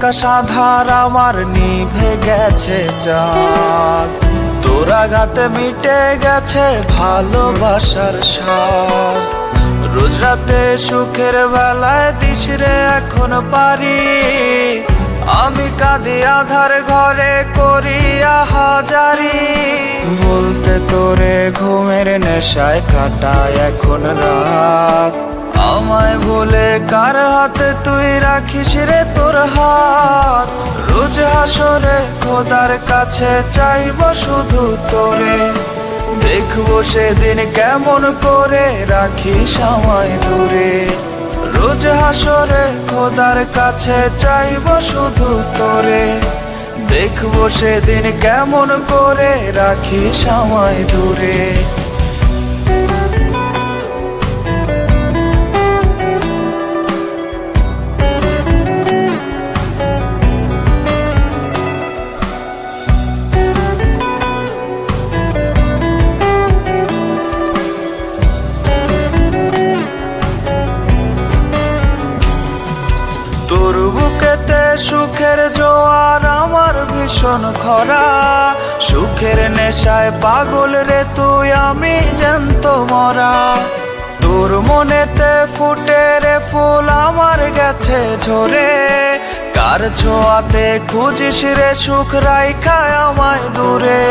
আকাশ আধার আমার নিভে গেছে চাঁদ, তোর আঘাতে মিটে গেছে ভালোবাসার স্বাদ। রোজ রাতে সুখের বেলায় দিস রে এখন পারি, আমি কাঁদি আধার ঘরে করি আহাজারি। বলতে তোরে ঘুমের নেশায় কাটায় এখন রাত, আমায় ভুলে কার হাতে তুই রাখিস রে তোর হাত। রোজ হাসরে খোদার কাছে চাইব শুধু তোরে, দেখবো সেদিন কেমন করে রাখিস আমায় দূরে। রোজ হাসরে খোদার কাছে চাইব শুধু তোরে, দেখবো সেদিন কেমন করে রাখিস আমায় দূরে। তোর বুকেতে সুখের জোয়ার আমার ভীষণ খরা, সুখের নেশায় পাগল রে তুই আমি জ্যান্ত মরা। তোর মনেতে ফুটে রে ফুল আমার গেছে ঝরে, কার ছোঁয়াতে খুঁজিস রে সুখ রাইখায় আমায় দূরে।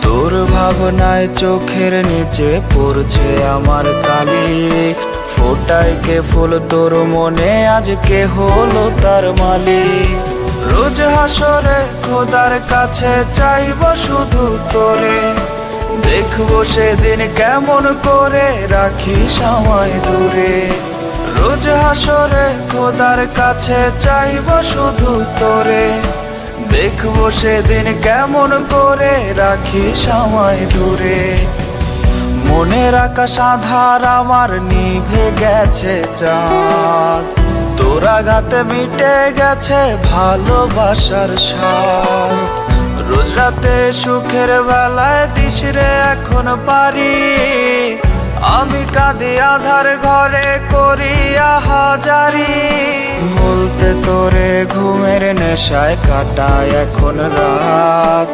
তোর ভাবনায় চোখের নিচে পড়ছে আমার কালি, ফোটায় কে ফুল তোর মনে আজকে হলো তার মালিক। রোজ হাসরে খোদার কাছে চাইব শুধু তোরে, দেখবো সেদিন কেমন করে রাখিস আমায় দূরে। রোজ হাসরে খোদার কাছে চাইব শুধু তোরে, দেখবো সেদিন কেমন করে রাখিস আমায় দূরে। মনের আকাশ আধার আমার নিভে গেছে চাঁদ, তোর আঘাতে মিটে গেছে ভালোবাসার স্বাদ। রোজ রাতে সুখের বেলায় দিস রে এখন পারি, আমি কাঁদি আধার ঘরে করি আহাজারি। বলতে তোরে ঘুমের নেশায় কাটায় এখন রাত,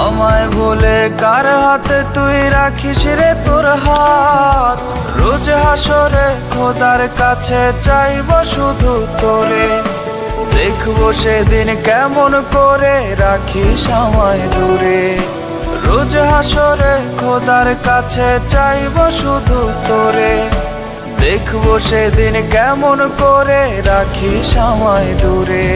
আমায় ভুলে কার হাতে তুই রাখিস রে তোর হাত। রোজ হাসরে খোদার কাছে চাইব শুধু তোরে, দেখবো সেদিন কেমন করে রাখিস আমায় দূরে। রোজ হাসরে খোদার কাছে চাইব শুধু তোরে, দেখবো সেদিন কেমন করে রাখিস আমায় দূরে।